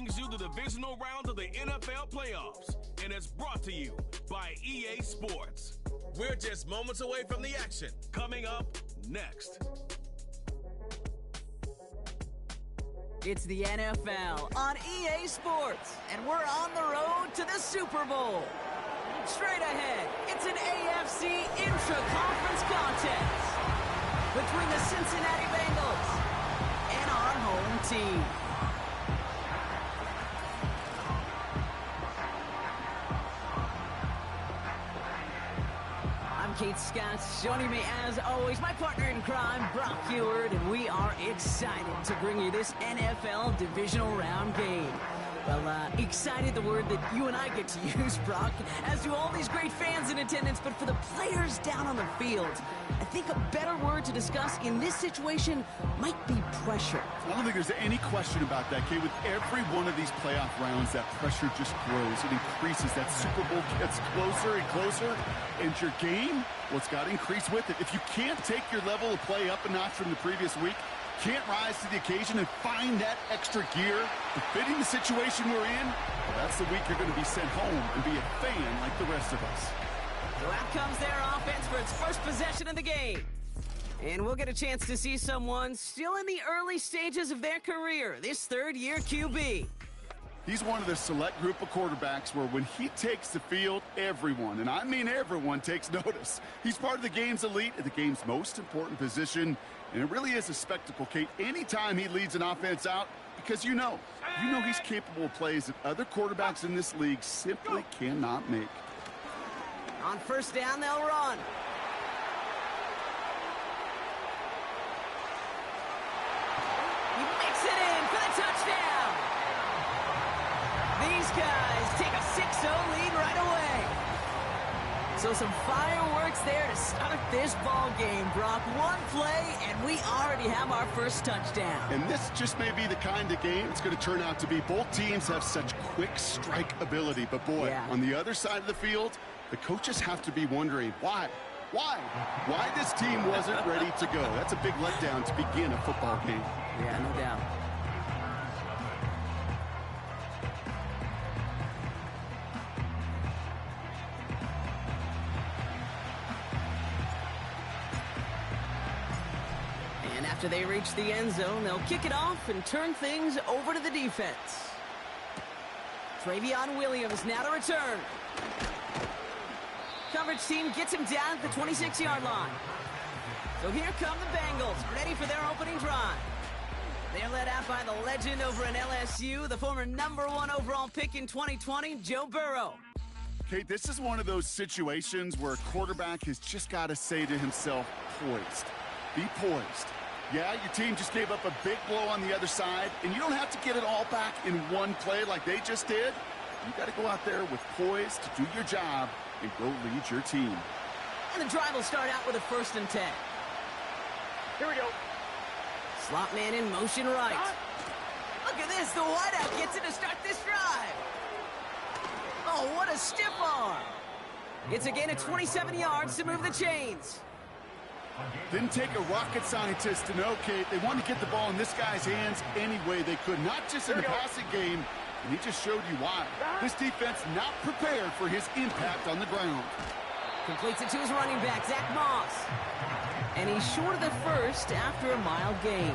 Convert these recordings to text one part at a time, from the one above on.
brings you the divisional round of the NFL playoffs, and it's brought to you by EA Sports. We're just moments away from the action. Coming up next. It's the NFL on EA Sports, and we're on the road to the Super Bowl. Straight ahead, it's an AFC intra-conference contest between the Cincinnati Bengals and our home team. I'm Kate Scott, joining me as always, my partner in crime, Brock Heward, and we are excited to bring you this NFL Divisional Round game. Well, excited, the word that you and I get to use, Brock, as do all these great fans in attendance, but for the players down on the field, I think a better word to discuss in this situation might be pressure. I don't think there's any question about that, Kate. With every one of these playoff rounds, that pressure just grows. It increases. That Super Bowl gets closer and closer, and your game, well, it's got to increase with it. If you can't take your level of play up a notch from the previous week, can't rise to the occasion and find that extra gear befitting the situation we're in, well, that's the week you're going to be sent home and be a fan like the rest of us. So out comes their offense for its first possession of the game. And we'll get a chance to see someone still in the early stages of their career, this third-year QB. He's one of the select group of quarterbacks where when he takes the field, everyone, and I mean everyone, takes notice. He's part of the game's elite at the game's most important position, and it really is a spectacle, Kate, anytime he leads an offense out, because you know he's capable of plays that other quarterbacks in this league simply cannot make. On first down, they'll run. He makes it in for the touchdown. These guys take a 6-0 lead right away. So some fireworks there to start this ball game, Brock. One play, and we already have our first touchdown. And this just may be the kind of game it's going to turn out to be. Both teams have such quick strike ability. But, boy, on the other side of the field, the coaches have to be wondering, why? Why this team wasn't ready to go? That's a big letdown to begin a football game. Yeah, no doubt. And after they reach the end zone, they'll kick it off and turn things over to the defense. Travion Williams now to return. Coverage team gets him down at the 26-yard line. So here come the Bengals, ready for their opening drive. They're led out by the legend over in LSU, the former #1 overall pick in 2020, Joe Burrow. Kate, this is one of those situations where a quarterback has just got to say to himself, poised. Be poised. Yeah, your team just gave up a big blow on the other side, and you don't have to get it all back in one play like they just did. You got to go out there with poise to do your job and go lead your team. And the drive will start out with a 1st and 10. Here we go. Slot man in motion right. Look at this. The wideout gets it to start this drive. Oh, what a stiff arm. It's a gain of 27 yards to move the chains. Didn't take a rocket scientist to know, Kate. They wanted to get the ball in this guy's hands any way they could, not just in the passing game, and he just showed you why. This defense not prepared for his impact on the ground. Completes it to his running back, Zach Moss. And he's short of the first after a mile gain.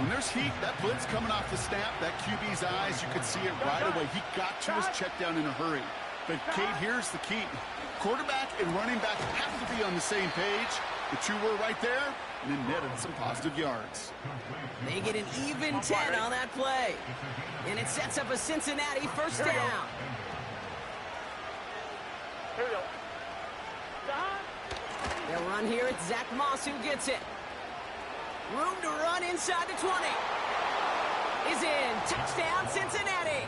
When there's heat, that blitz coming off the snap, that QB's eyes, you could see it right away. He got to his check down in a hurry. But, Kate, here's the key. Quarterback and running back have to be on the same page. The two were right there, and then netted some positive yards. They get an even 10 on that play. And it sets up a Cincinnati first down. Here we go. They'll run here. It's Zach Moss who gets it. Room to run inside the 20. Is in. Touchdown, Cincinnati.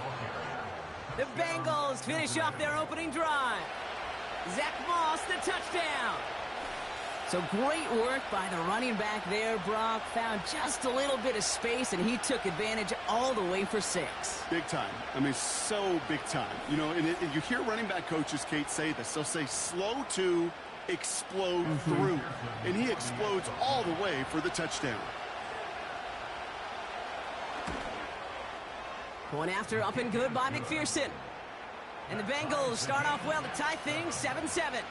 The Bengals finish off their opening drive. Zach Moss, the touchdown. So great work by the running back there, Brock. Found just a little bit of space, and he took advantage all the way for 6. Big time. I mean, so big time. You know, and you hear running back coaches, Kate, say this. They'll say slow to explode through. And he explodes all the way for the touchdown. Point after up and good by McPherson. And the Bengals start off well to tie things 7-7.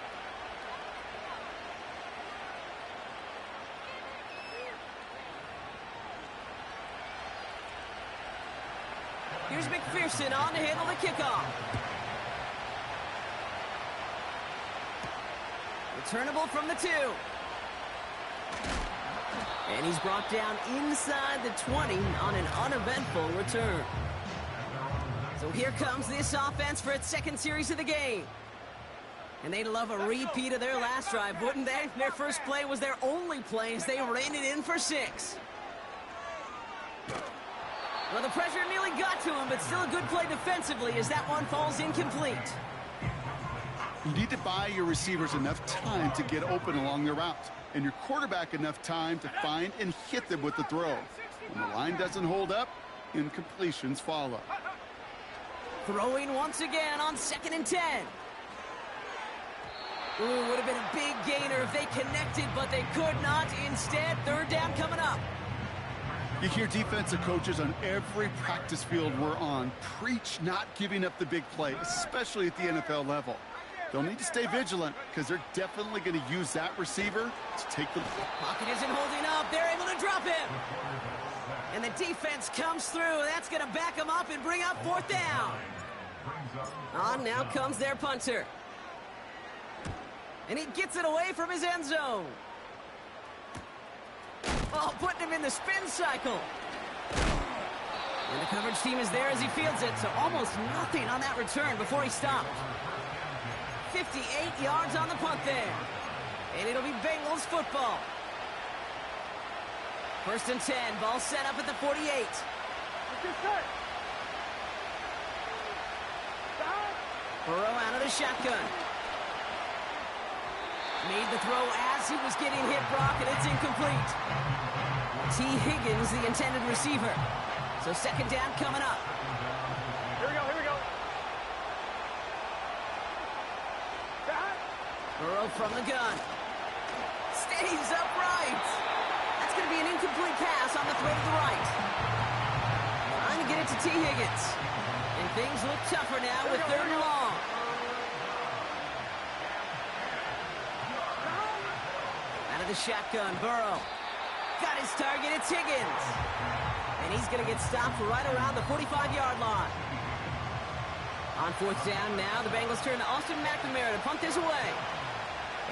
Here's McPherson on to handle the kickoff. Returnable from the 2. And he's brought down inside the 20 on an uneventful return. So here comes this offense for its second series of the game. And they'd love a repeat of their last drive, wouldn't they? Their first play was their only play as they ran it in for 6. Well, the pressure nearly got to him, but still a good play defensively as that one falls incomplete. You need to buy your receivers enough time to get open along their route, and your quarterback enough time to find and hit them with the throw. When the line doesn't hold up, incompletions follow. Throwing once again on 2nd and 10. Ooh, would have been a big gainer if they connected, but they could not. Instead, 3rd down coming up. You hear defensive coaches on every practice field we're on preach not giving up the big play, especially at the NFL level. They'll need to stay vigilant because they're definitely going to use that receiver to take the... Pocket isn't holding up. They're able to drop him. And the defense comes through. That's going to back them up and bring up 4th down. On now comes their punter. And he gets it away from his end zone. Oh, putting him in the spin cycle. And the coverage team is there as he fields it, so almost nothing on that return before he stopped. 58 yards on the punt there. And it'll be Bengals football. 1st and 10, ball set up at the 48. Burrow out of the shotgun. Made the throw as he was getting hit, Brock, and it's incomplete. T. Higgins, the intended receiver. So 2nd down coming up. Here we go, here we go. Burrow from the gun. Stays upright. That's going to be an incomplete pass on the throw to the right. Trying to get it to T. Higgins. And things look tougher now with 3rd and long. Out of the shotgun, Burrow. Got his target, it's Higgins. And he's going to get stopped right around the 45-yard line. On 4th down now, the Bengals turn to Austin McNamara to punt this away.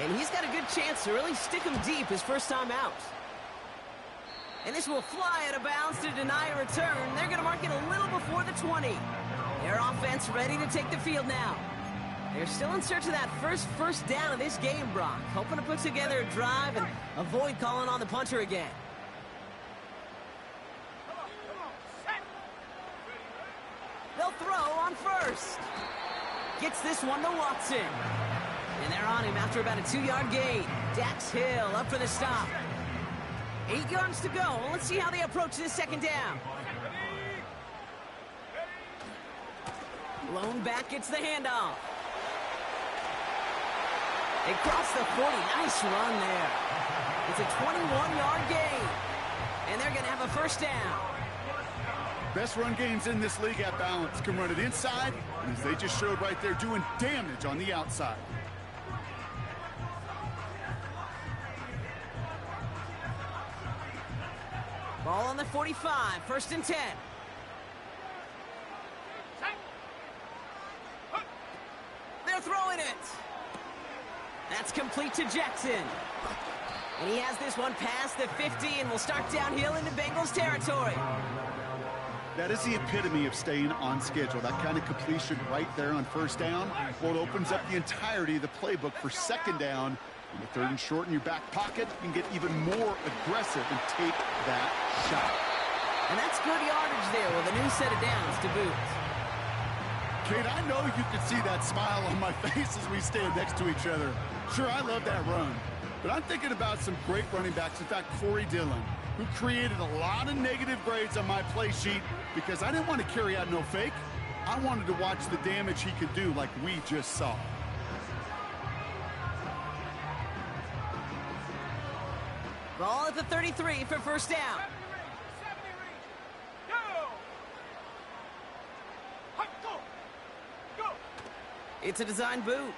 And he's got a good chance to really stick him deep his first time out. And this will fly out of bounds to deny a return. They're going to mark it a little before the 20. Their offense ready to take the field now. They're still in search of that first down of this game, Brock. Hoping to put together a drive and avoid calling on the punter again. They'll throw on 1st. Gets this one to Watson. And they're on him after about a 2-yard gain. Dax Hill up for the stop. 8 yards to go. Let's see how they approach this 2nd down. Lone back gets the handoff. They cross the 40. Nice run there. It's a 21-yard gain. And they're going to have a 1st down. Best run games in this league at balance can run it inside, and as they just showed right there, doing damage on the outside. Ball on the 45, 1st and 10. They're throwing it. That's complete to Jackson. And he has this one past the 50 and will start downhill into Bengals territory. That is the epitome of staying on schedule. That kind of completion right there on 1st down. Well, it opens up the entirety of the playbook for 2nd down. On the 3rd and short in your back pocket, you can get even more aggressive and take that shot. And that's good yardage there with a new set of downs to boot. Kate, I know you can see that smile on my face as we stand next to each other. Sure, I love that run. But I'm thinking about some great running backs. In fact, Corey Dillon, who created a lot of negative grades on my play sheet because I didn't want to carry out no fake. I wanted to watch the damage he could do like we just saw. Ball at the 33 for 1st down. It's a design boot.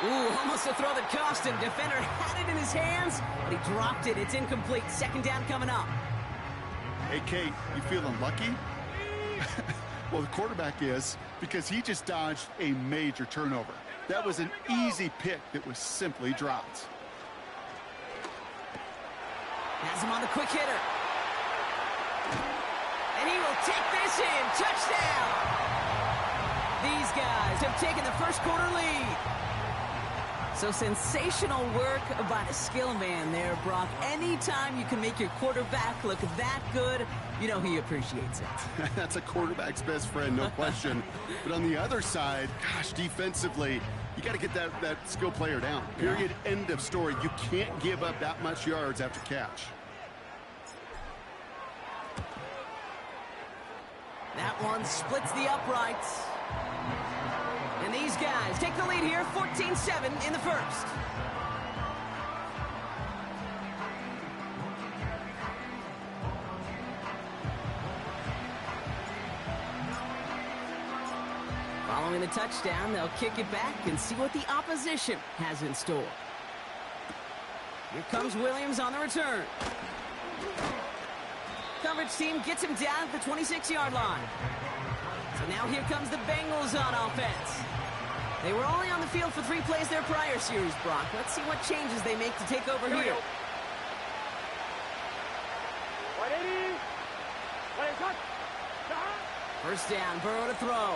Ooh, almost a throw that cost him. Defender had it in his hands, but he dropped it. It's incomplete. Second down coming up. Hey, Kate, you feeling lucky? Well, the quarterback is, because he just dodged a major turnover. That was an easy pick that was simply dropped. Has him on the quick hitter. And he will take this in. Touchdown! These guys have taken the first quarter lead. So sensational work by the skill man there, Brock. Anytime you can make your quarterback look that good, you know he appreciates it. That's a quarterback's best friend, no question. But on the other side, gosh, defensively, you got to get that skill player down. Period, end of story. You can't give up that much yards after catch. That one splits the uprights. And these guys take the lead here, 14-7 in the first. Following the touchdown, they'll kick it back and see what the opposition has in store. Here comes Williams on the return. Coverage team gets him down at the 26-yard line. So now here comes the Bengals on offense. They were only on the field for 3 plays their prior series, Brock. Let's see what changes they make to take over here. 180. First down, Burrow to throw.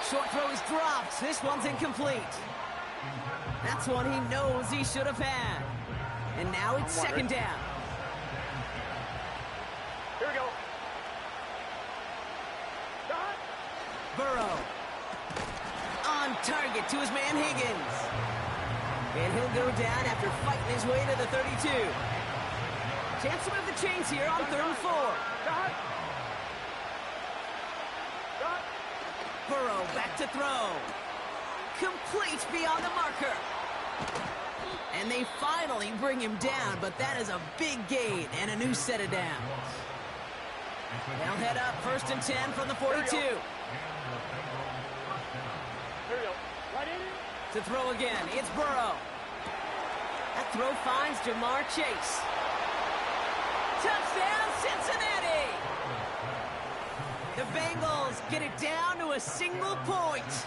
Short throw is dropped. This one's incomplete. That's one he knows he should have had. And now it's second down. Here we go. Burrow. On target to his man Higgins. And he'll go down after fighting his way to the 32. Chance to move the chains here on 3rd and 4. Burrow back to throw. Complete beyond the marker. And they finally bring him down, but that is a big gain and a new set of downs. They'll head up 1st and 10 from the 42. To throw again, it's Burrow. That throw finds Jamar Chase. Touchdown, Cincinnati! The Bengals get it down to a single point.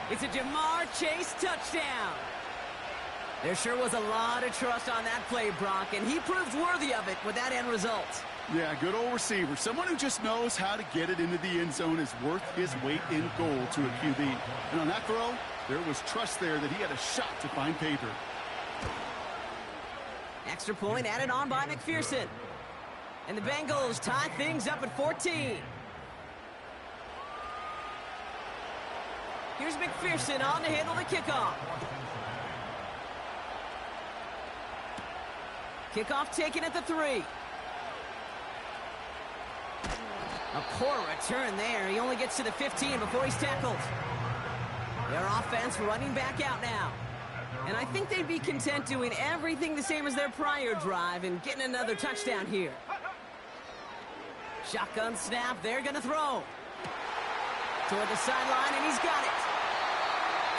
It's a Jamar Chase touchdown. There sure was a lot of trust on that play, Brock, and he proved worthy of it with that end result. Yeah, good old receiver. Someone who just knows how to get it into the end zone is worth his weight in gold to a QB. And on that throw, there was trust there that he had a shot to find pay dirt. Extra point added on by McPherson. And the Bengals tie things up at 14. Here's McPherson on to handle the kickoff. Kickoff taken at the 3. A poor return there. He only gets to the 15 before he's tackled. Their offense running back out now. And I think they'd be content doing everything the same as their prior drive and getting another touchdown here. Shotgun snap. They're going to throw. Toward the sideline, and he's got it.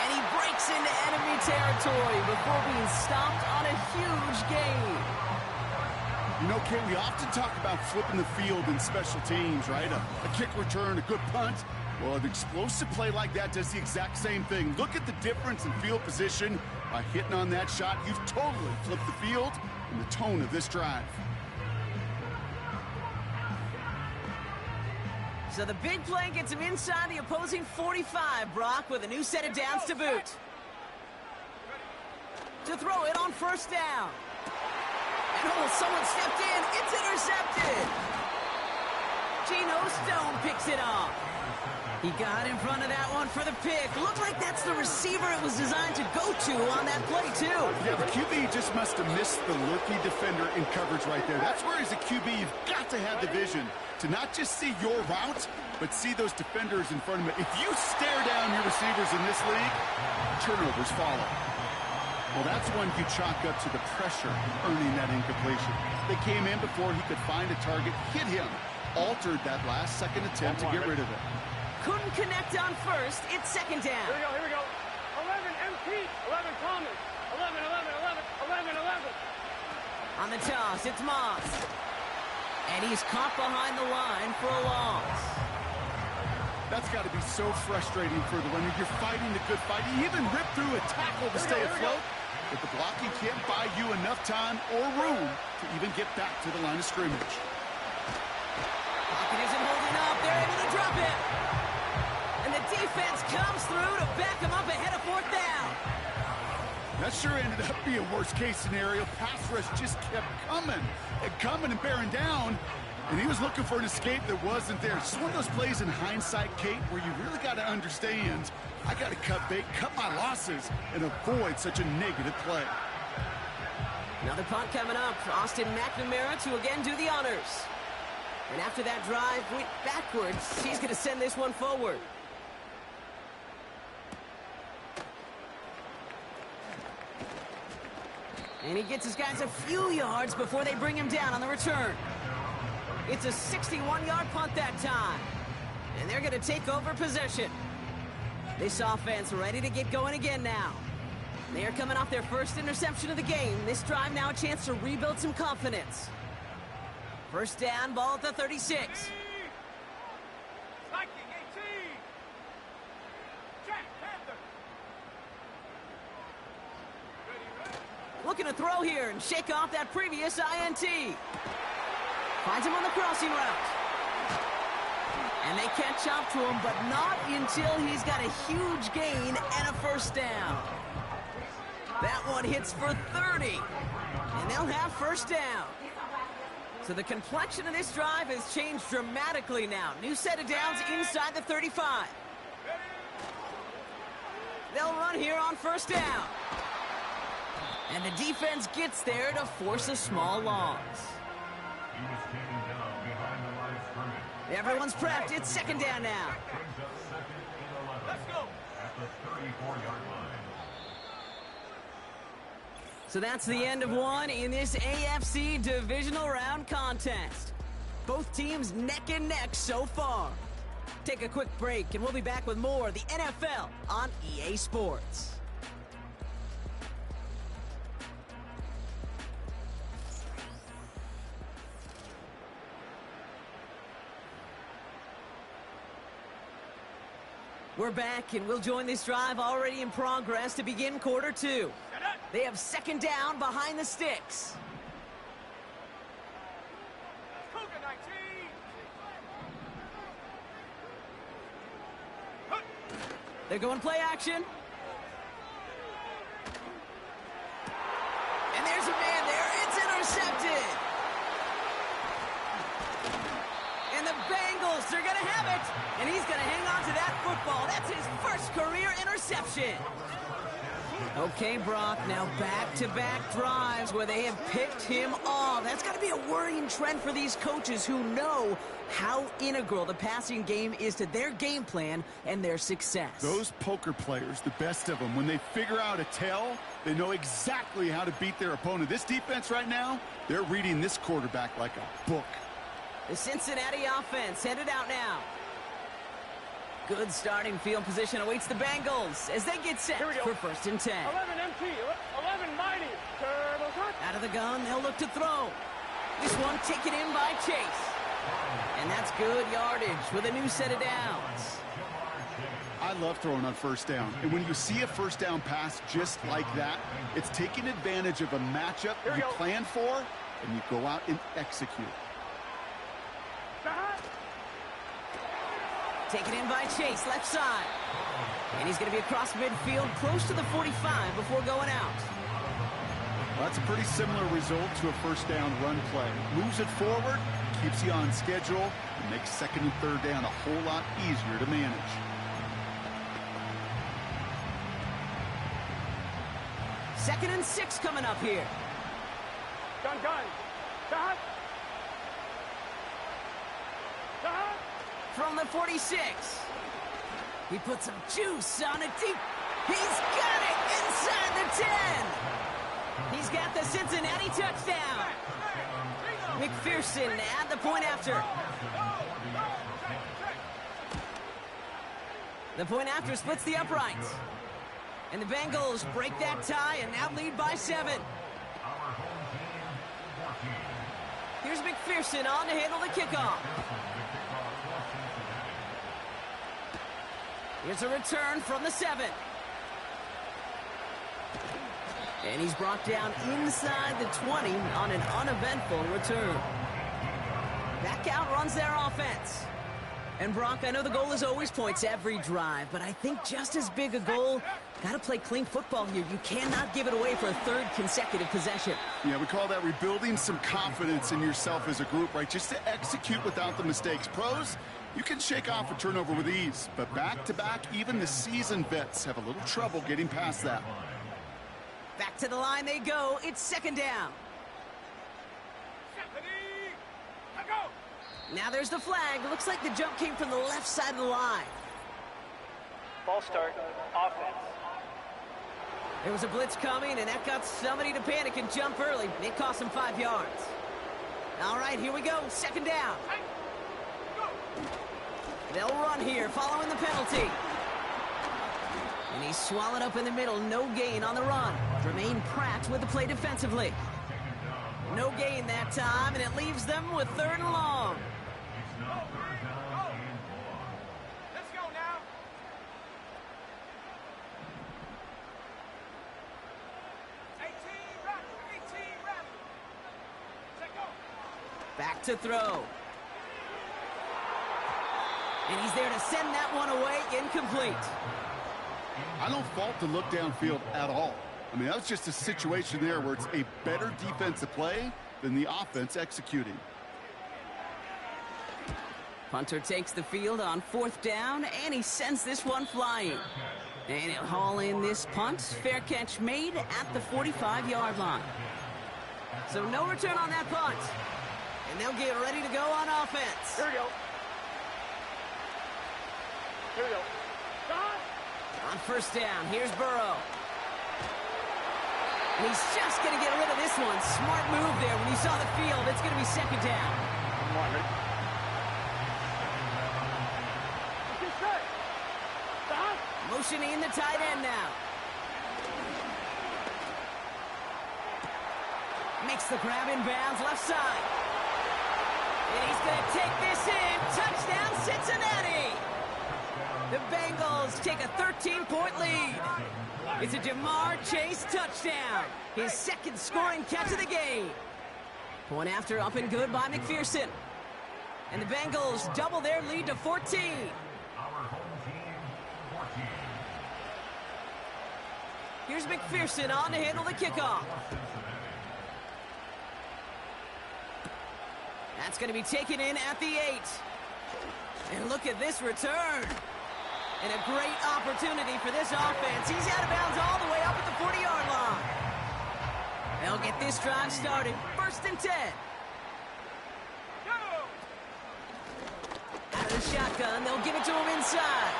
And he breaks into enemy territory before being stopped on a huge gain. You know, Kate, we often talk about flipping the field in special teams, right? A kick return, a good punt. Well, an explosive play like that does the exact same thing. Look at the difference in field position. By hitting on that shot, you've totally flipped the field and the tone of this drive. So the big play gets him inside the opposing 45, Brock, with a new set of downs to boot. To throw it on 1st down. And someone stepped in. It's intercepted. Geno Stone picks it off. He got in front of that one for the pick. Looked like that's the receiver it was designed to go to on that play, too. Yeah, the QB just must have missed the lurky defender in coverage right there. That's where, as a QB, you've got to have the vision to not just see your route, but see those defenders in front of you. If you stare down your receivers in this league, turnovers follow. Well, that's one you chalk up to the pressure earning that incompletion. They came in before he could find a target, hit him, altered that last second attempt to get rid of it. couldn't connect on first. It's second down. Here we go. 11 MT. 11 Thomas. 11, 11, 11, 11, 11. On the toss, it's Moss. And he's caught behind the line for a loss. That's got to be so frustrating for the runner. You're fighting the good fight. You even rip through a tackle to stay afloat, but the blocking can't buy you enough time or room to even get back to the line of scrimmage. Pocket isn't holding up. They're able to drop it. And the defense comes through to back him up ahead of fourth down. That sure ended up being a worst-case scenario. Pass rush just kept coming and bearing down. And he was looking for an escape that wasn't there. It's one of those plays in hindsight, Kate, where you really got to understand, I got to cut bait, cut my losses, and avoid such a negative play. Another punt coming up. Austin McNamara to again do the honors. And after that drive went backwards, he's going to send this one forward. And he gets his guys a few yards before they bring him down on the return. It's a 61-yard punt that time. And they're going to take over possession. This offense ready to get going again now. They are coming off their first interception of the game. This drive now a chance to rebuild some confidence. First down, ball at the 36. Looking to throw here and shake off that previous INT. Finds him on the crossing route. And they catch up to him, but not until he's got a huge gain and a first down. That one hits for 30. And they'll have first down. So the complexion of this drive has changed dramatically now. New set of downs inside the 35. They'll run here on first down. And the defense gets there to force a small loss. Everyone's prepped. It's second down now. Let's go. At the 34-yard line. So that's the end of one in this AFC Divisional Round contest. Both teams neck and neck so far. Take a quick break, and we'll be back with more of the NFL on EA Sports. We're back, and we'll join this drive already in progress to begin quarter two. They have second down behind the sticks. They're going play action. And there's a man there. It's intercepted. And the Bengals, they're going to have it. And he's going to hang on to that football. That's his first career interception. Okay, Brock, now back-to-back drives where they have picked him off. That's got to be a worrying trend for these coaches who know how integral the passing game is to their game plan and their success. Those poker players, the best of them, when they figure out a tell, they know exactly how to beat their opponent. This defense right now, they're reading this quarterback like a book. The Cincinnati offense headed out now. Good starting field position awaits the Bengals as they get set for first and 10. 11 MT, 11 Mighty, turbo cut. Out of the gun, they'll look to throw. This one taken in by Chase. And that's good yardage with a new set of downs. I love throwing on first down. And when you see a first down pass just like that, it's taking advantage of a matchup you plan for, and you go out and execute. Taken in by Chase, left side. And he's going to be across midfield, close to the 45 before going out. Well, that's a pretty similar result to a first down run play. Moves it forward, keeps you on schedule, and makes second and third down a whole lot easier to manage. Second and 6 coming up here. Gun. From the 46. He puts some juice on it deep. He's got it inside the 10. He's got the Cincinnati touchdown. McPherson at the point after. The point after splits the uprights. And the Bengals break that tie and now lead by 7. Our home team, 14. Here's McPherson on to handle the kickoff. Here's a return from the 7. And he's brought down inside the 20 on an uneventful return. That outruns their offense. And Brock, I know the goal is always points every drive, but I think just as big a goal, got to play clean football here. You cannot give it away for a 3rd consecutive possession. Yeah, we call that rebuilding some confidence in yourself as a group, right? Just to execute without the mistakes. Pros, you can shake off a turnover with ease, but back-to-back, even the seasoned vets have a little trouble getting past that. Back to the line they go. It's 2nd down. Now there's the flag. Looks like the jump came from the left side of the line. Ball start, offense. There was a blitz coming, and that got somebody to panic and jump early. It cost them 5 yards. All right, here we go. 2nd down. They'll run here, following the penalty. And he's swallowed up in the middle. No gain on the run. Jermaine Pratt with the play defensively. No gain that time, and it leaves them with 3rd and long. Let's go now. Back to throw. And he's there to send that one away. Incomplete. I don't fault the look downfield at all. I mean, that was just a situation there where it's a better defensive play than the offense executing. Punter takes the field on 4th down, and he sends this one flying. And he'll haul in this punt. Fair catch made at the 45-yard line. So no return on that punt. And they'll get ready to go on offense. Here we go. Here we go. On 1st down, here's Burrow. And he's just going to get rid of this one. Smart move there. When he saw the field, it's going to be 2nd down. Come on, ready? Get set. Stop. Motioning the tight end now. Makes the grab in bounds, left side. And he's going to take this in. Touchdown, Cincinnati. The Bengals take a 13-point lead. It's a Jamar Chase touchdown. His 2nd scoring catch of the game. Point after up and good by McPherson. And the Bengals double their lead to 14. Our home team, 14. Here's McPherson on to handle the kickoff. That's going to be taken in at the 8. And look at this return. And a great opportunity for this offense. He's out of bounds all the way up at the 40-yard line. They'll get this drive started. 1st and 10. Out of the shotgun, they'll give it to him inside.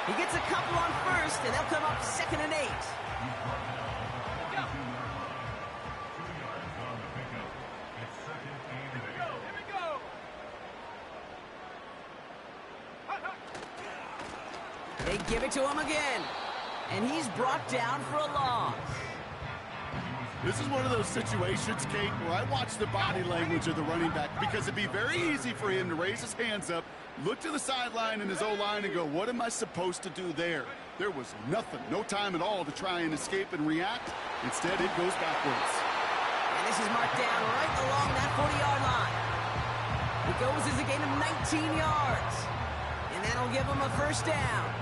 He gets a couple on 1st, and they'll come up 2nd and 8. They give it to him again. And he's brought down for a loss. This is one of those situations, Kate, where I watch the body language of the running back because it'd be very easy for him to raise his hands up, look to the sideline and his O-line and go, what am I supposed to do there? There was nothing, no time at all to try and escape and react. Instead, it goes backwards. And this is marked down right along that 40-yard line. It goes as a gain of 19 yards. And that'll give him a 1st down.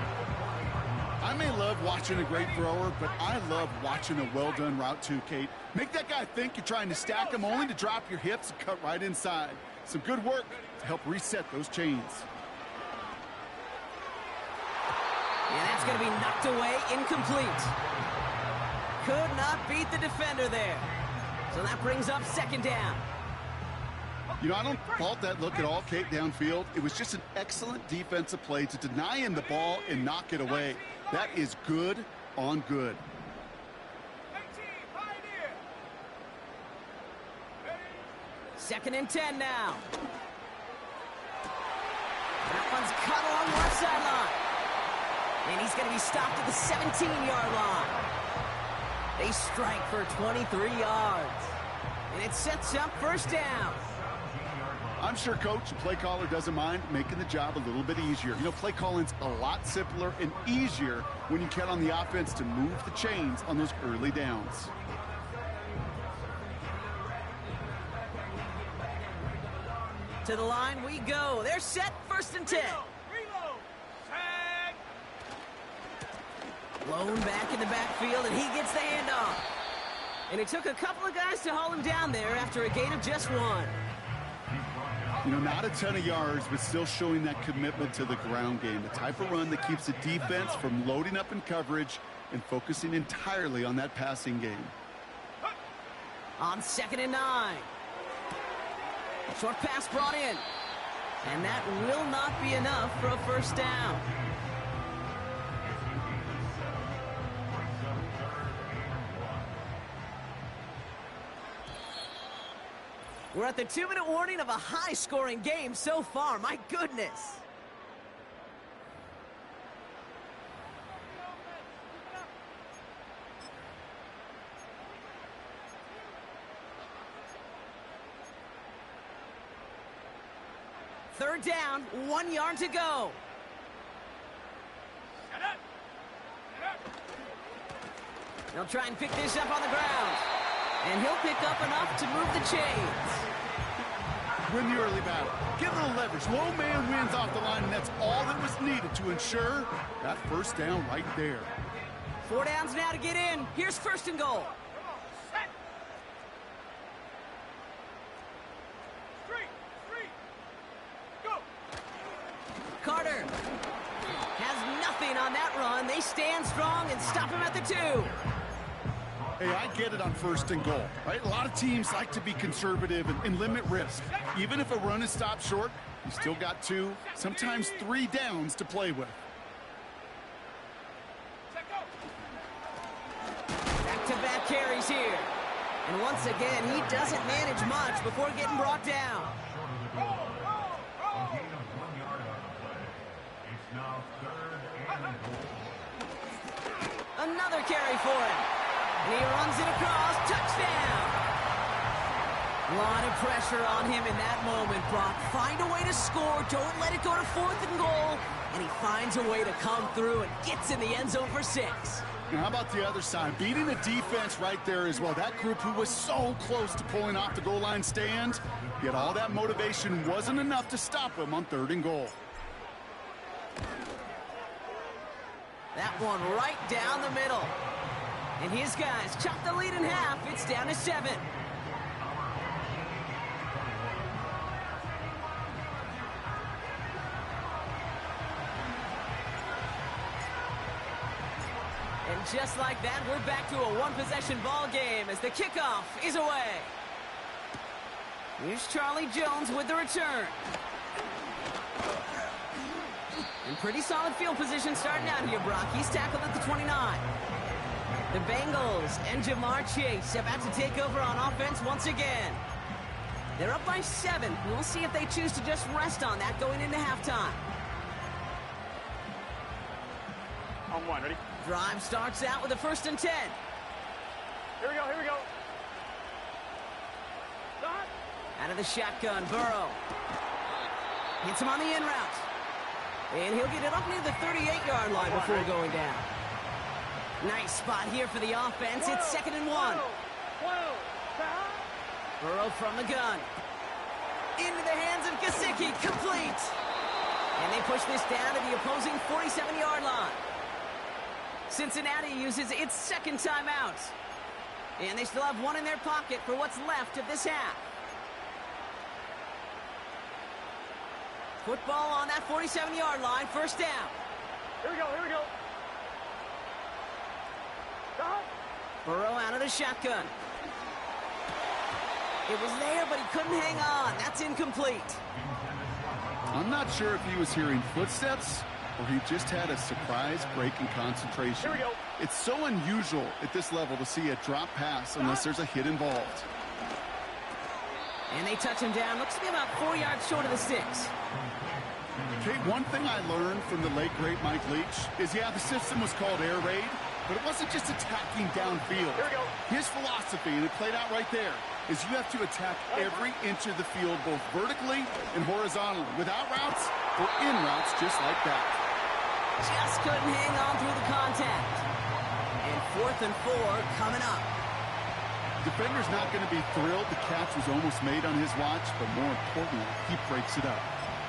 I may love watching a great thrower, but I love watching a well-done route too, Kate. Make that guy think you're trying to stack him only to drop your hips and cut right inside. Some good work to help reset those chains. And that's going to be knocked away, incomplete. Could not beat the defender there. So that brings up 2nd down. You know, I don't fault that look at all, Kate, downfield. It was just an excellent defensive play to deny him the ball and knock it away. That is good on good. 2nd and 10 now. That one's cut along left sideline. And he's going to be stopped at the 17-yard line. They strike for 23 yards. And it sets up first down. I'm sure Coach, the play caller, doesn't mind making the job a little bit easier. You know, play calling's a lot simpler and easier when you count on the offense to move the chains on those early downs. To the line we go. They're set, 1st and 10. Reload. Tag. Blown back in the backfield, and he gets the handoff. And it took a couple of guys to haul him down there after a gain of just 1. You know, not a ton of yards, but still showing that commitment to the ground game. The type of run that keeps the defense from loading up in coverage and focusing entirely on that passing game. On 2nd and 9. Short pass brought in. And that will not be enough for a first down. We're at the 2-minute warning of a high-scoring game so far. My goodness. Third down, 1 yard to go. They'll try and pick this up on the ground. And he'll pick up enough to move the chains. Win the early battle. Get a little leverage. Low man wins off the line, and that's all that was needed to ensure that first down right there. 4 downs now to get in. Here's 1st and goal. Set. Three. Go. Carter has nothing on that run. They stand strong and stop him at the 2. Hey, I get it on 1st and goal, right? A lot of teams like to be conservative and limit risk. Even if a run is stopped short, you still got 2, sometimes 3 downs to play with. Back-to-back carries here. And once again, he doesn't manage much before getting brought down. A gain of 1 yard on the play. It's now 3rd and goal. Another carry for him. And he runs it across. Touchdown. A lot of pressure on him in that moment, Brock. Find a way to score. Don't let it go to 4th and goal. And he finds a way to come through and gets in the end zone for 6. And how about the other side? Beating the defense right there as well. That group who was so close to pulling off the goal line stand, yet all that motivation wasn't enough to stop him on 3rd and goal. That one right down the middle. And his guys chop the lead in half. It's down to 7. And just like that, we're back to a one-possession ball game as the kickoff is away. Here's Charlie Jones with the return. And pretty solid field position starting out here, Brock. He's tackled at the 29. The Bengals and Jamar Chase about to take over on offense once again. They're up by 7. We'll see if they choose to just rest on that going into halftime. On 1, ready? Drive starts out with a 1st and 10. Here we go. Stop. Out of the shotgun, Burrow. Hits him on the in route. And he'll get it up near the 38-yard line before going down. Nice spot here for the offense. It's 2nd and 1. Burrow from the gun. Into the hands of Gesicki. Complete. And they push this down to the opposing 47-yard line. Cincinnati uses its 2nd timeout. And they still have 1 in their pocket for what's left of this half. Football on that 47-yard line. 1st down. Here we go. Stop. Burrow out of the shotgun. It was there, but he couldn't hang on. That's incomplete. I'm not sure if he was hearing footsteps or he just had a surprise break in concentration. Here we go. It's so unusual at this level to see a drop pass unless there's a hit involved. And they touch him down. Looks to be about 4 yards short of the 6. Okay, one thing I learned from the late, great Mike Leach is, yeah, the system was called air raid, but it wasn't just attacking downfield. Here we go. His philosophy, and it played out right there, is you have to attack every inch of the field, both vertically and horizontally, without routes or in routes, just like that. Just couldn't hang on through the contact. And 4th and 4 coming up. Defender's not going to be thrilled the catch was almost made on his watch, but more importantly, he breaks it up.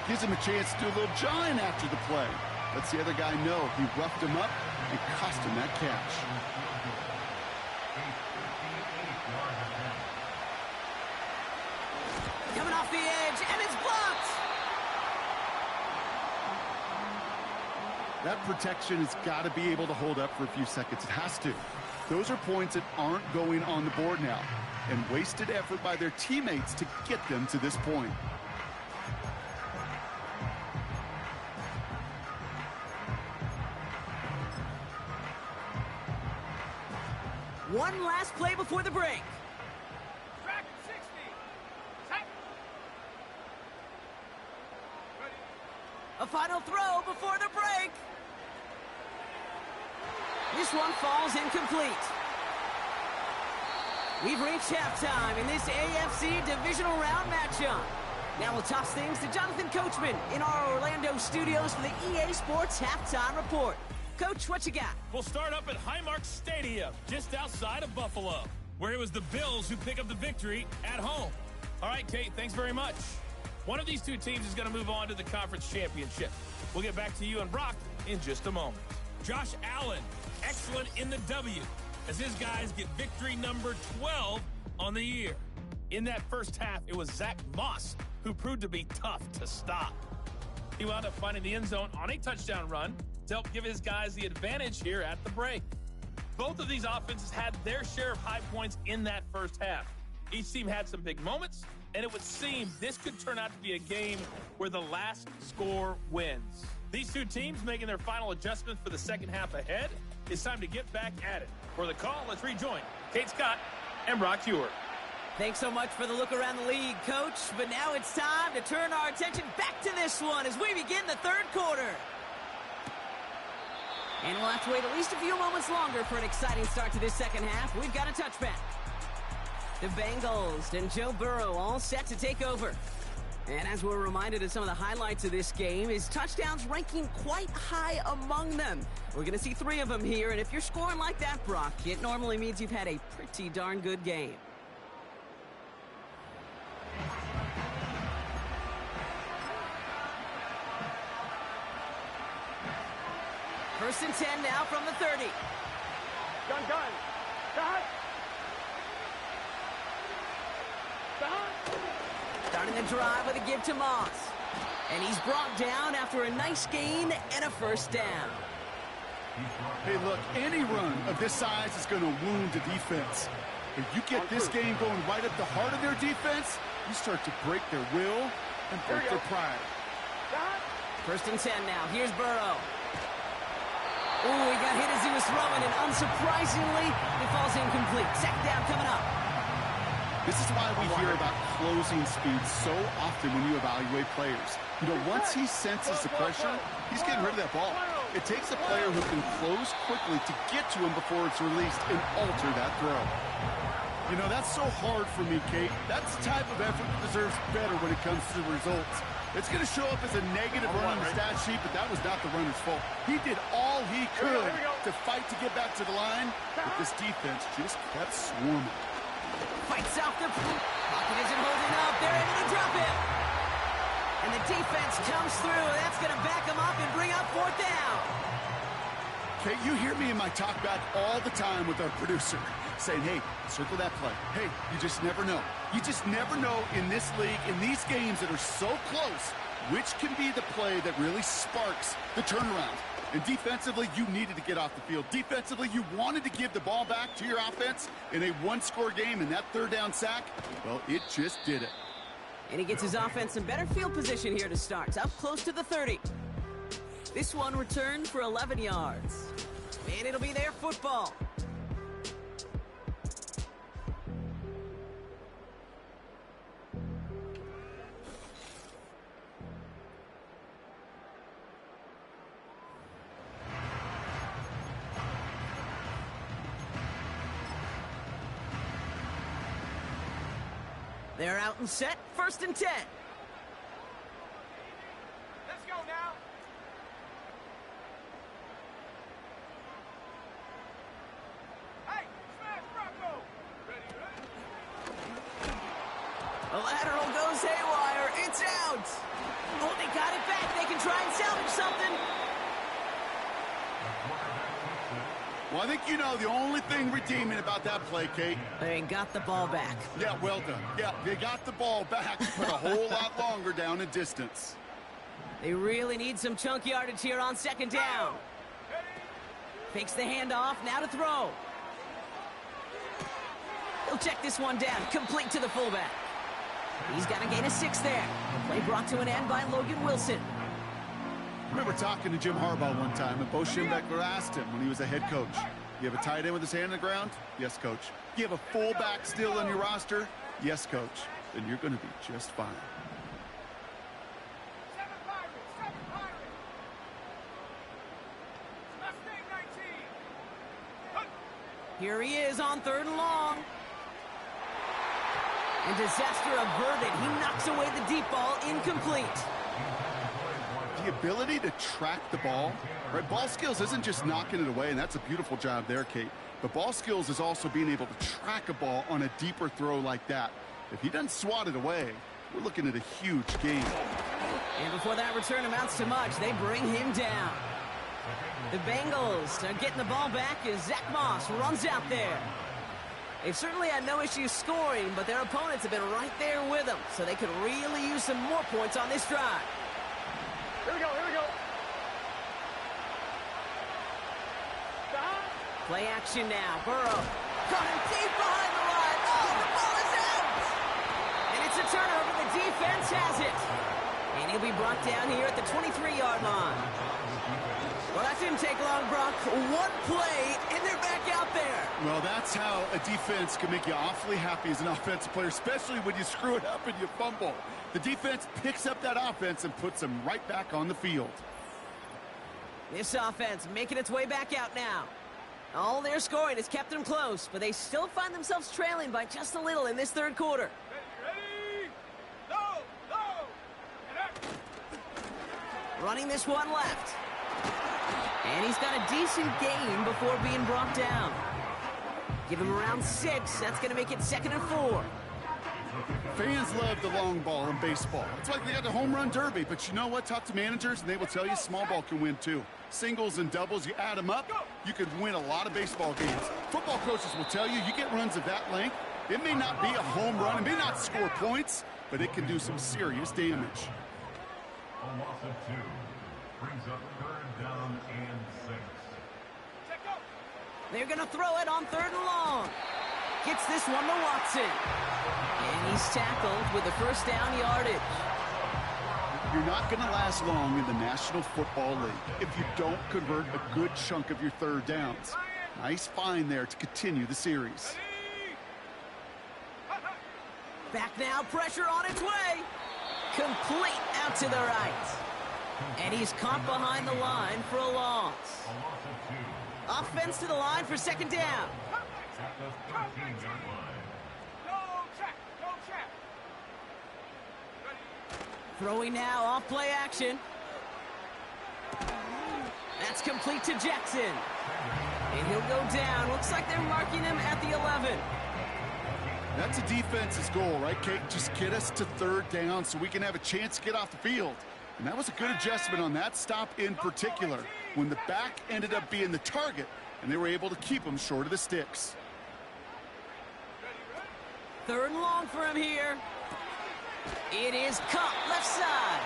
Gives him a chance to do a little jawing after the play. Lets the other guy know he roughed him up and cost him that catch. Coming off the edge, and it's blocked. That protection has got to be able to hold up for a few seconds. It has to. Those are points that aren't going on the board now, and wasted effort by their teammates to get them to this point. One last play before the break. Track 60. Set. Ready. A final throw before the break. This one falls incomplete. We've reached halftime in this AFC Divisional Round matchup. Now we'll toss things to Jonathan Coachman in our Orlando studios for the EA Sports Halftime Report. Coach, what you got? We'll start up at Highmark Stadium, just outside of Buffalo, where it was the Bills who pick up the victory at home. All right, Kate, thanks very much. One of these two teams is going to move on to the conference championship. We'll get back to you and Brock in just a moment. Josh Allen, excellent in the W, as his guys get victory number 12 on the year. In that first half, it was Zach Moss who proved to be tough to stop. He wound up finding the end zone on a touchdown run to help give his guys the advantage here at the break. Both of these offenses had their share of high points in that first half. Each team had some big moments, and it would seem this could turn out to be a game where the last score wins. These two teams making their final adjustments for the second half ahead. It's time to get back at it. For the call, let's rejoin Kate Scott and Brock Hewer. Thanks so much for the look around the league, Coach. But now it's time to turn our attention back to this one as we begin the third quarter. And we'll have to wait at least a few moments longer for an exciting start to this second half. We've got a touchback. The Bengals and Joe Burrow all set to take over. And as we're reminded of some of the highlights of this game, his touchdowns ranking quite high among them. We're going to see 3 of them here, and if you're scoring like that, Brock, it normally means you've had a pretty darn good game. First and 10 now from the 30. Gun. Stop. Starting the drive with a give to Moss. And he's brought down after a nice gain and a first down. Hey, look, any run of this size is going to wound the defense. If you get this game going right at the heart of their defense, you start to break their will and break their pride. First and 10 now. Here's Burrow. Ooh, he got hit as he was throwing, and unsurprisingly, it falls incomplete. Second down coming up. This is why we hear about closing speed so often when you evaluate players. You know, once he senses the pressure, he's getting rid of that ball. It takes a player who can close quickly to get to him before it's released and alter that throw. You know, that's so hard for me, Kate. That's the type of effort that deserves better when it comes to the results. It's going to show up as a negative run on the stat sheet, but that was not the runner's fault. He did all he could to fight to get back to the line, but this defense just kept swarming. Fights out the pocket isn't holding up. They're able to drop it. And the defense comes through. That's going to back them up and bring up 4th down. Okay, you hear me in my talk back all the time with our producer saying, hey, circle that play. Hey, you just never know. You just never know in this league, in these games that are so close, which can be the play that really sparks the turnaround. And defensively, you needed to get off the field. Defensively, you wanted to give the ball back to your offense in a one-score game, and that third down sack, well, it just did it. And he gets his offense in better field position here to start. It's up close to the 30. This one returned for 11 yards. And it'll be their football. They're out and set, 1st and 10. Let's go now. Hey, smash Bronco. Ready? The lateral goes haywire. It's out. Oh, they got it back. They can try and salvage something. Well, I think you know the only thing redeeming about that play, Kate. They got the ball back. Yeah, well done. Yeah, they got the ball back, but a whole lot longer down in distance. They really need some chunk yardage here on 2nd down. Fakes the handoff, now to throw. He'll check this one down, complete to the fullback. He's got a gain of 6 there. The play brought to an end by Logan Wilson. I remember talking to Jim Harbaugh one time, and Bo Schembechler asked him when he was a head coach, you have a tight end with his hand on the ground? Yes, coach. You have a fullback still on your roster? Yes, coach. Then you're going to be just fine. 7 Pirates, 7 Pirates. Mustang 19. Here he is on 3rd and long. And disaster averted. He knocks away the deep ball, incomplete. The ability to track the ball, right? Ball skills isn't just knocking it away, and that's a beautiful job there, Kate. But ball skills is also being able to track a ball on a deeper throw like that. If he doesn't swat it away, we're looking at a huge gain. And before that return amounts to much, they bring him down. The Bengals are getting the ball back as Zach Moss runs out there. They've certainly had no issues scoring, but their opponents have been right there with them, so they could really use some more points on this drive. Here we go, here we go. Play action now. Burrow caught him deep behind the line. Oh, the ball is out! And it's a turnover. The defense has it. And he'll be brought down here at the 23-yard line. Well, that didn't take long, Brock. One play, and they're back out there. Well, that's how a defense can make you awfully happy as an offensive player, especially when you screw it up and you fumble. The defense picks up that offense and puts them right back on the field. This offense making its way back out now. All their scoring has kept them close, but they still find themselves trailing by just a little in this 3rd quarter. Ready? Go! Go! Running this one left. And he's got a decent gain before being brought down. Give him around 6. That's going to make it 2nd and 4. Fans love the long ball in baseball. It's like they got the home run derby, but you know what? Talk to managers, and they will tell you small ball can win too. Singles and doubles, you add them up, you could win a lot of baseball games. Football coaches will tell you, you get runs of that length, it may not be a home run, it may not score points, but it can do some serious damage. A loss of 2 brings up 3rd down and 6. They're going to throw it on 3rd and long. Gets this one to Watson. And he's tackled with a 1st down yardage. You're not going to last long in the National Football League if you don't convert a good chunk of your 3rd downs. Nice find there to continue the series. Back now, pressure on its way. Complete out to the right. And he's caught behind the line for a loss. A loss of 2. Offense to the line for 2nd down. At the 13-yard line. No check! No check! Throwing now off play action. That's complete to Jackson. And he'll go down. Looks like they're marking him at the 11. That's a defense's goal, right, Kate? Just get us to 3rd down so we can have a chance to get off the field. And that was a good adjustment on that stop in particular, when the back ended up being the target, and they were able to keep him short of the sticks. 3rd and long for him here. It is caught left side.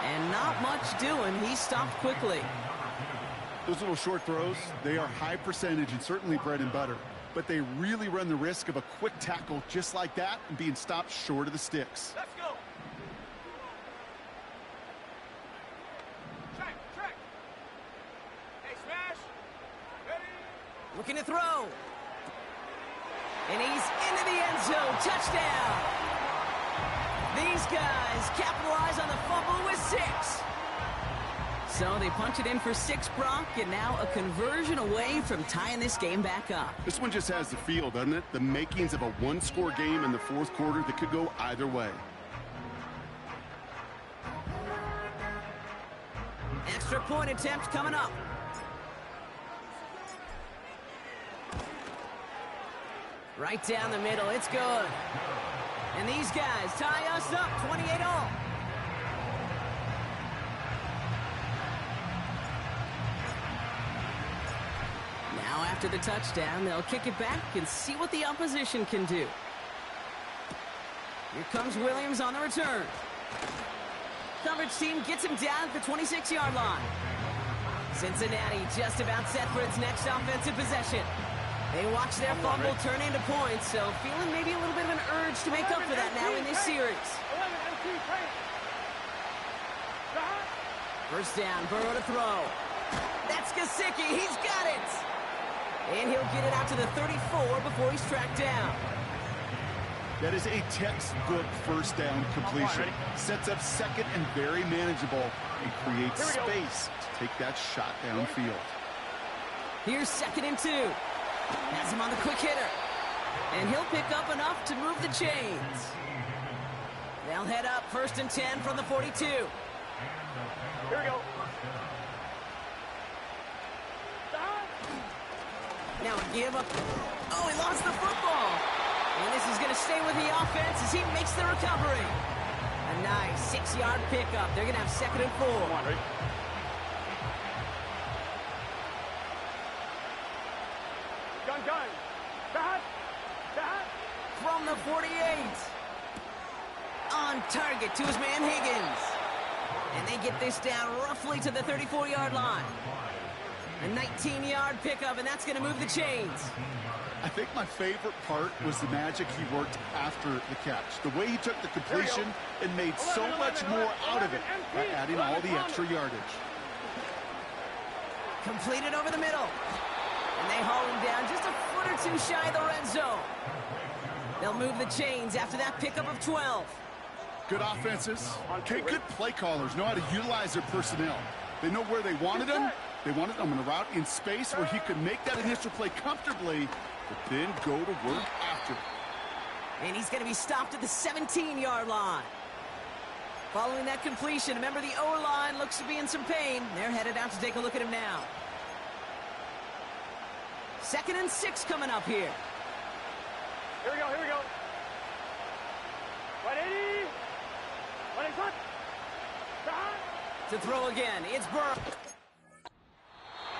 And not much doing. He stopped quickly. Those little short throws, they are high percentage and certainly bread and butter. But they really run the risk of a quick tackle just like that and being stopped short of the sticks. Let's go! Check! Check! Hey, smash! Ready? Looking to throw. And he's into the end zone. Touchdown. These guys capitalize on the fumble with 6. So they punch it in for 6, Brock, and now a conversion away from tying this game back up. This one just has the feel, doesn't it? The makings of a one-score game in the fourth quarter that could go either way. Extra point attempt coming up. Right down the middle, it's good. And these guys tie us up 28-all. Now after the touchdown, they'll kick it back and see what the opposition can do. Here comes Williams on the return. Coverage team gets him down at the 26-yard line. Cincinnati just about set for its next offensive possession. They watch their fumble turn into points, so feeling maybe a little bit of an urge to make up for that now in this series. First down, Burrow to throw. That's Gesicki, he's got it! And he'll get it out to the 34 before he's tracked down. That is a textbook first down completion. Sets up second and very manageable and creates space to take that shot downfield. Here's 2nd and 2. Has him on the quick hitter. And he'll pick up enough to move the chains. They'll head up 1st and 10 from the 42. Here we go. Now a give up. Oh, he lost the football. And this is going to stay with the offense as he makes the recovery. A nice 6-yard pickup. They're going to have 2nd and 4. Come on, ready? Gun. Back. From the 48. On target to his man Higgins. And they get this down roughly to the 34-yard line. A 19-yard pickup, and that's going to move the chains. I think my favorite part was the magic he worked after the catch. The way he took the completion and made so much more out of it by adding all the extra yardage. Completed over the middle. And they haul him down just a foot or two shy of the red zone. They'll move the chains after that pickup of 12. Good offenses. Okay, good play callers know how to utilize their personnel. They know where they wanted them. They wanted them in a route in space where he could make that initial play comfortably, but then go to work after. And he's going to be stopped at the 17-yard line. Following that completion, remember the O-line looks to be in some pain. They're headed out to take a look at him now. 2nd and 6 coming up here. Here we go. 180. 180. To throw again, it's Burrow.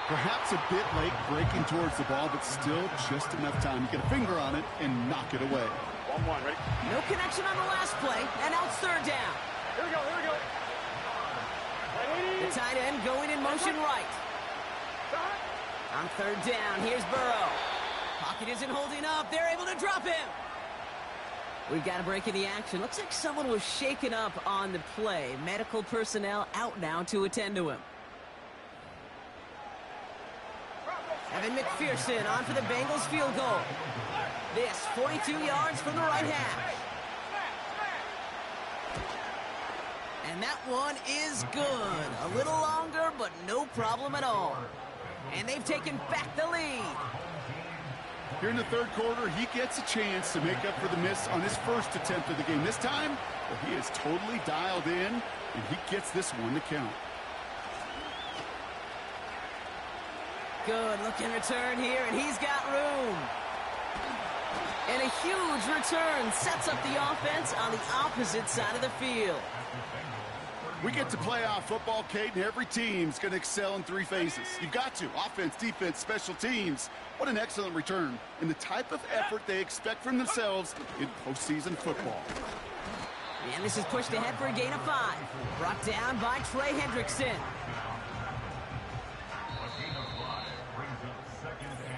Perhaps a bit late breaking towards the ball, but still just enough time to get a finger on it and knock it away. 1-1, ready? No connection on the last play, and now it's 3rd down. Here we go. 180. The tight end going in motion right. On 3rd down, here's Burrow. Pocket isn't holding up. They're able to drop him. We've got a break in the action. Looks like someone was shaken up on the play. Medical personnel out now to attend to him. Evan McPherson on for the Bengals field goal. This 42 yards from the right hash. And that one is good. A little longer, but no problem at all. And they've taken back the lead. Here in the 3rd quarter, he gets a chance to make up for the miss on his first attempt of the game. This time, well, he is totally dialed in, and he gets this one to count. Good looking return here, and he's got room. And a huge return sets up the offense on the opposite side of the field. We get to playoff football, Kate, and every team's going to excel in 3 phases. You've got to. Offense, defense, special teams. What an excellent return. And the type of effort they expect from themselves in postseason football. And this is pushed ahead for a gain of 5. Brought down by Trey Hendrickson.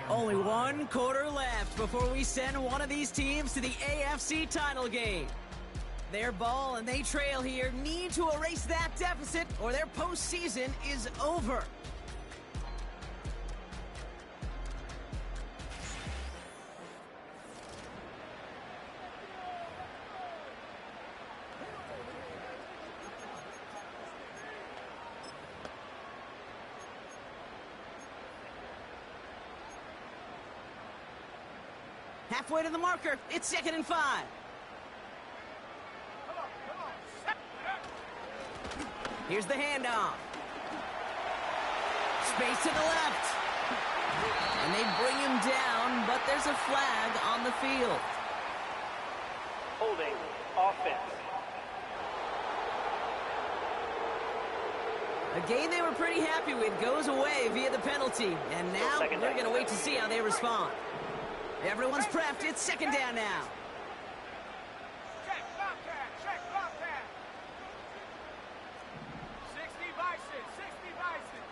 Only 1 quarter left before we send one of these teams to the AFC title game. Their ball and they trail here, need to erase that deficit or their postseason is over. halfway to the marker. It's 2nd and 5. Here's the handoff. Space to the left. And they bring him down, but there's a flag on the field. Holding offense. A game they were pretty happy with goes away via the penalty. And now we're going to wait to see how they respond. Everyone's prepped. It's 2nd down now. Check, Bobcat, check, Bobcat. 60 Bison, 60 Bison.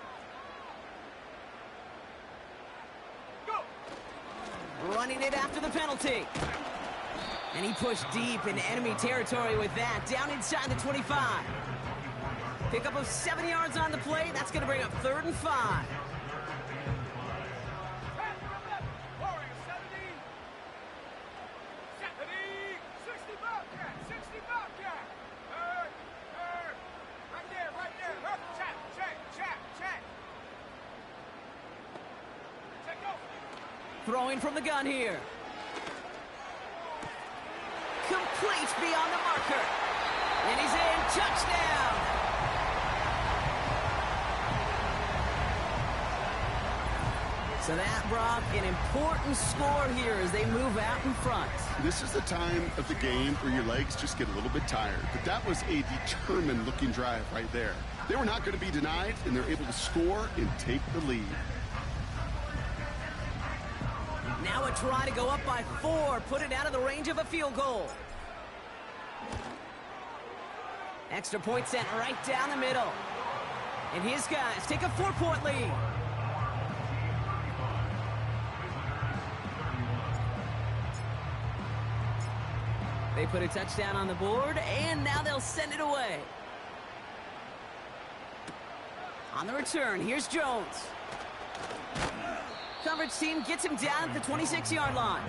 Go! Running it after the penalty. And he pushed deep in enemy territory with that. Down inside the 25. Pickup of 7 yards on the play. That's going to bring up 3rd and 5. Throwing from the gun here. Complete beyond the marker. And he's in. Touchdown. So that, Brock, an important score here as they move out in front. This is the time of the game where your legs just get a little bit tired. But that was a determined-looking drive right there. They were not going to be denied, and they're able to score and take the lead. Now a try to go up by 4, put it out of the range of a field goal. Extra point sent right down the middle. And his guys take a 4-point lead. They put a touchdown on the board, and now they'll send it away. On the return, here's Jones. Coverage team gets him down at the 26-yard line.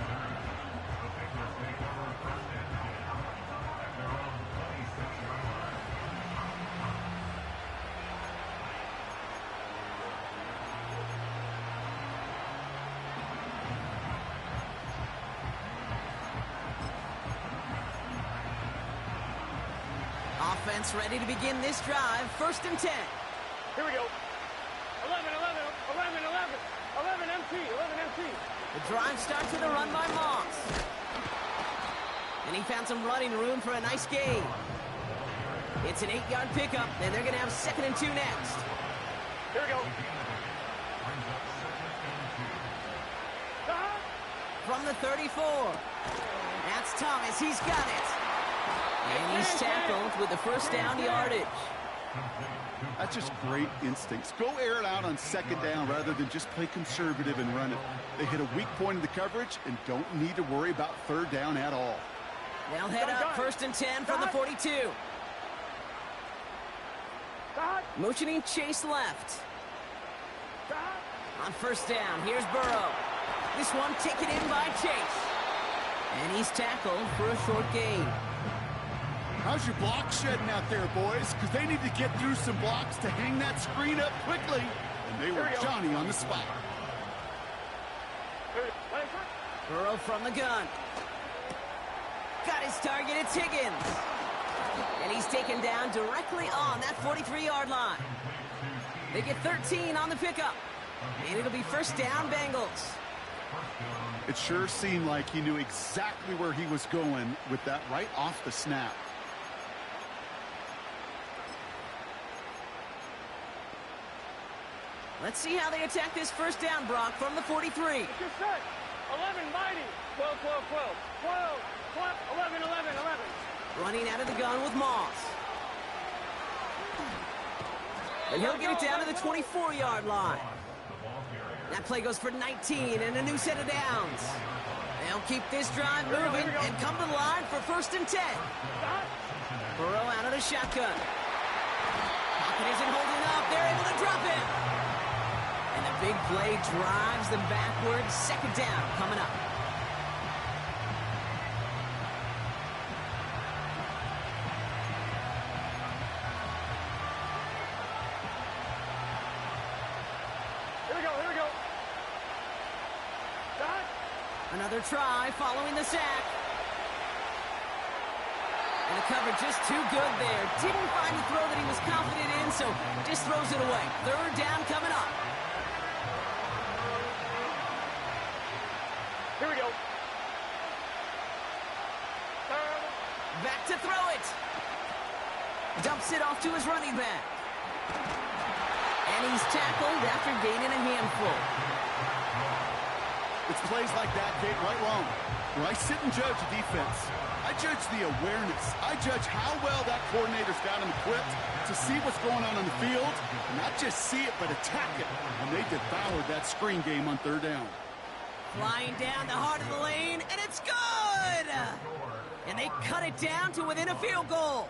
Offense ready to begin this drive. 1st and 10. Here we go. 11, 11 MT, 11 MT. The drive starts with a run by Moss. And he found some running room for a nice gain. It's an 8-yard pickup, and they're going to have 2nd and 2 next. Here we go. From the 34. That's Thomas. He's got it. And he's tackled with the 1st down yardage. That's just great instincts. Go air it out on 2nd down rather than just play conservative and run it. They hit a weak point in the coverage and don't need to worry about 3rd down at all. They'll head up 1st and 10 from the 42. Motioning Chase left. On 1st down, here's Burrow. This one taken in by Chase. And he's tackled for a short gain. How's your block shedding out there, boys? Because they need to get through some blocks to hang that screen up quickly. And they were Johnny on the spot. Burrow from the gun. Got his target, it's Higgins. And he's taken down directly on that 43-yard line. They get 13 on the pickup. And it'll be 1st down, Bengals. It sure seemed like he knew exactly where he was going with that right off the snap. Let's see how they attack this 1st down, Brock, from the 43. Get set. 11 mighty. 12, 12, 12. 12, 12, 11, 11, 11. Running out of the gun with Moss. And he'll get it down to the 24-yard line. That play goes for 19 and a new set of downs. They'll keep this drive moving and come to the line for 1st and 10. Burrow out of the shotgun. Pocket isn't holding up. They're able to drop it. And the big play drives them backwards. 2nd down coming up. Another try following the sack. And the cover just too good there. Didn't find the throw that he was confident in, so just throws it away. Third down coming up. Here we go. Back to throw it. Dumps it off to his running back. And he's tackled after gaining a handful. It's plays like that, Kate, right wrong. Where I sit and judge a defense, I judge the awareness. I judge how well that coordinator's got him equipped to see what's going on the field, and not just see it, but attack it. And they devoured that screen game on third down. Flying down the heart of the lane, and it's good! And they cut it down to within a field goal.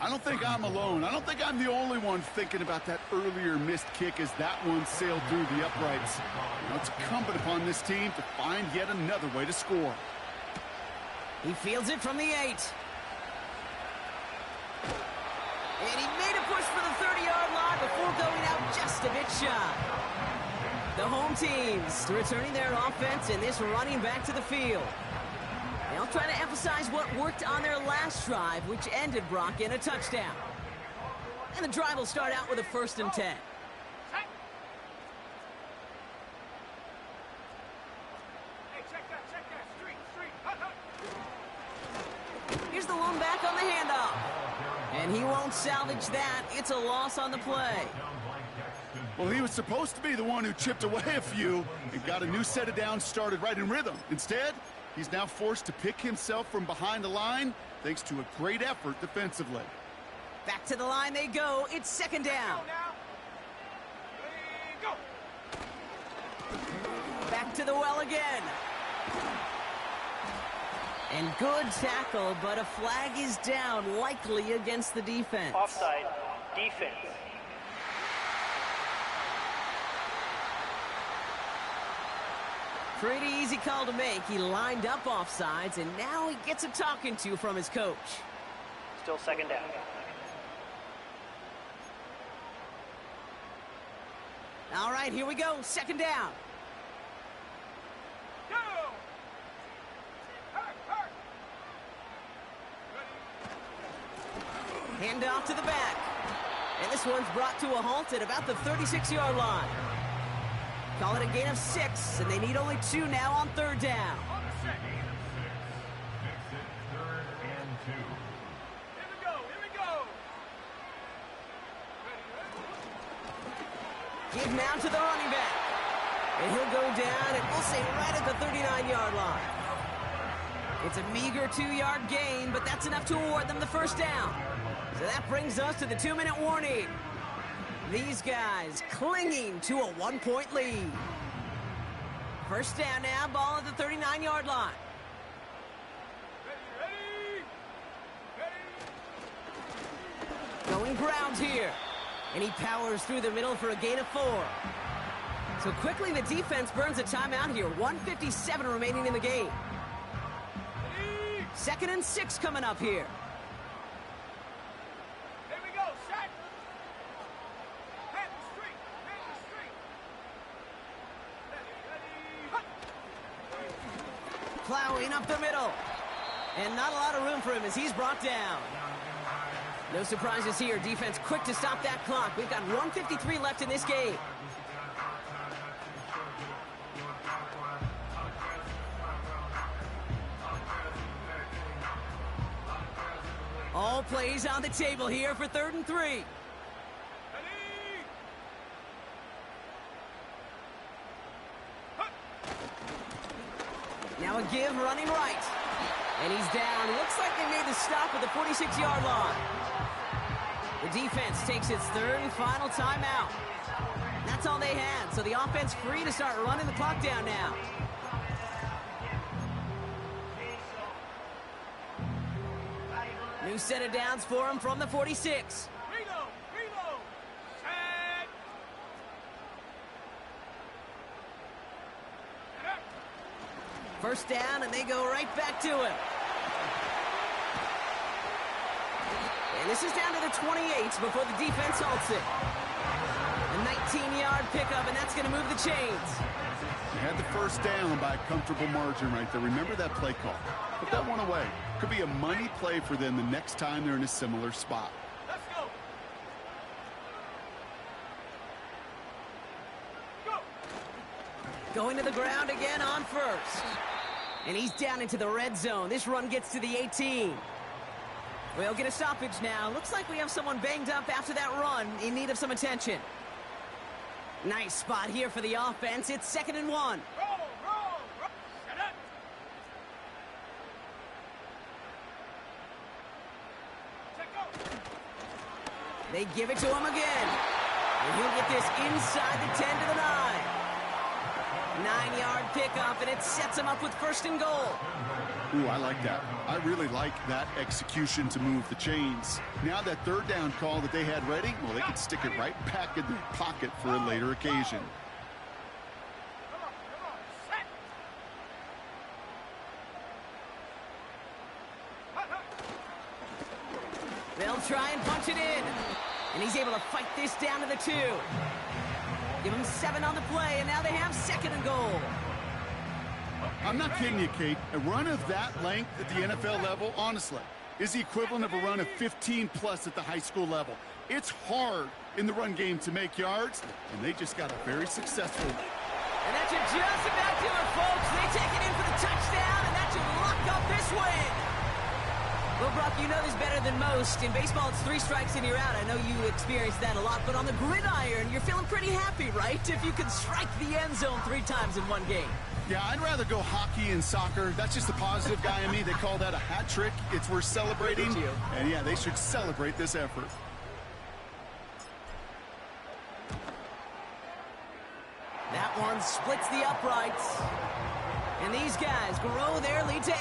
I don't think I'm alone. I don't think I'm the only one thinking about that earlier missed kick as that one sailed through the uprights. Now it's incumbent upon this team to find yet another way to score. He fields it from the 8. And he made a push for the 30-yard line before going out just a bit shy. The home teams returning their offense and this running back to the field. They'll try to emphasize what worked on their last drive, which ended, Brock, in a touchdown. And the drive will start out with a 1st and 10. Here's the lone back on the handoff. And he won't salvage that. It's a loss on the play. Well, he was supposed to be the one who chipped away a few and got a new set of downs started right in rhythm. Instead, he's now forced to pick himself from behind the line thanks to a great effort defensively. Back to the line they go. It's 2nd down. Back to the well again. And good tackle, but a flag is down, likely against the defense. Offside, defense. Pretty easy call to make. He lined up offsides, and now he gets a talking to from his coach. Still 2nd down. All right, here we go. 2nd down. Hand off to the back. And this one's brought to a halt at about the 36-yard line. Call it a gain of 6, and they need only 2 now on 3rd down. Give now to the running back. And he'll go down, and we'll say right at the 39-yard line. It's a meager 2-yard gain, but that's enough to award them the 1st down. So that brings us to the 2-minute warning. These guys clinging to a 1-point lead. 1st down now, ball at the 39-yard line. Going ground here. And he powers through the middle for a gain of 4. So quickly the defense burns a timeout here. 1:57 remaining in the game. 2nd and 6 coming up here. Here we go, set. Head the street, head the street. Plowing up the middle. And not a lot of room for him as he's brought down. No surprises here. Defense quick to stop that clock. We've got 1:53 left in this game. All plays on the table here for 3rd and 3. Now a give running right. And he's down. Looks like they made the stop at the 46-yard line. The defense takes its 3rd and final timeout. That's all they had, so the offense free to start running the clock down now. New set of downs for him from the 46. Reload, reload. Set. First down, and they go right back to him. And this is down to the 28 before the defense halts it. The 18-yard pickup, and that's going to move the chains. They had the first down by a comfortable margin right there. Remember that play call. Put that one away. Could be a money play for them the next time they're in a similar spot. Let's go. Going to the ground again on first. And he's down into the red zone. This run gets to the 18. We'll get a stoppage now. Looks like we have someone banged up after that run in need of some attention. Nice spot here for the offense. It's 2nd and 1. Roll. Set up. Check go. They give it to him again. And he'll get this inside the 10 to the 9. 9-yard pickup, and it sets him up with 1st and goal. Ooh, I like that. I really like that execution to move the chains. Now that 3rd down call that they had ready, well, they could stick it right back in their pocket for a later occasion. Come on. Set. They'll try and punch it in. And he's able to fight this down to the 2. Give him 7 on the play, and now they have 2nd and goal. I'm not kidding you, Kate. A run of that length at the NFL level, honestly, is the equivalent of a run of 15-plus at the high school level. It's hard in the run game to make yards, and they just got a very successful. And that should just about do it, folks. They take it in for the touchdown, and that should lock up this win. Well, Brock, you know this better than most. In baseball, it's 3 strikes and you're out. I know you experienced that a lot, but on the gridiron, you're feeling pretty happy, right? If you can strike the end zone 3 times in one game. Yeah, I'd rather go hockey and soccer. That's just the positive guy in me. They call that a hat trick. It's worth celebrating. And yeah, they should celebrate this effort. That one splits the uprights. And these guys grow their lead to 8.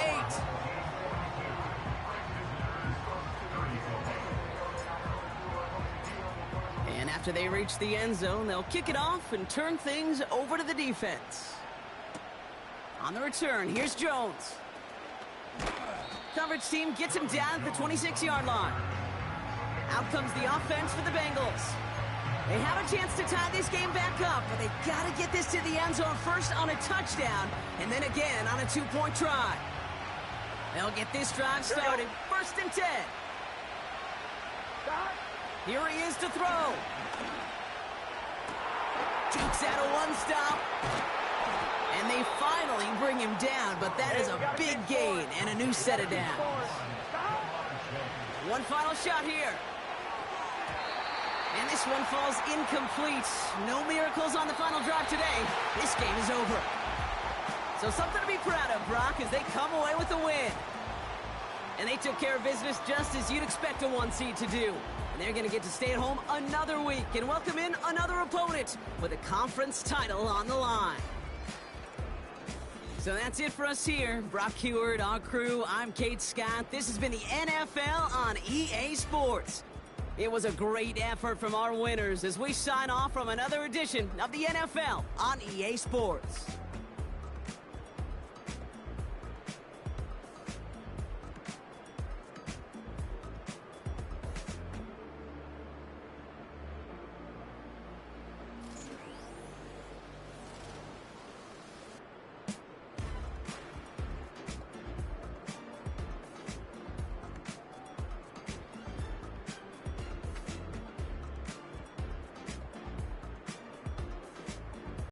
And after they reach the end zone, they'll kick it off and turn things over to the defense. On the return, here's Jones. Coverage team gets him down at the 26-yard line. Out comes the offense for the Bengals. They have a chance to tie this game back up, but they got to get this to the end zone first on a touchdown, and then again on a 2-point try. They'll get this drive started. 1st and 10. Here he is to throw. Takes out a 1-stop. And they finally bring him down, but that is a big gain and a new set of downs. One final shot here. And this one falls incomplete. No miracles on the final drive today. This game is over. So something to be proud of, Brock, as they come away with a win. And they took care of business just as you'd expect a 1 seed to do. And they're going to get to stay at home another week and welcome in another opponent with a conference title on the line. So that's it for us here. Brock Heward, our crew, I'm Kate Scott. This has been the NFL on EA Sports. It was a great effort from our winners as we sign off from another edition of the NFL on EA Sports.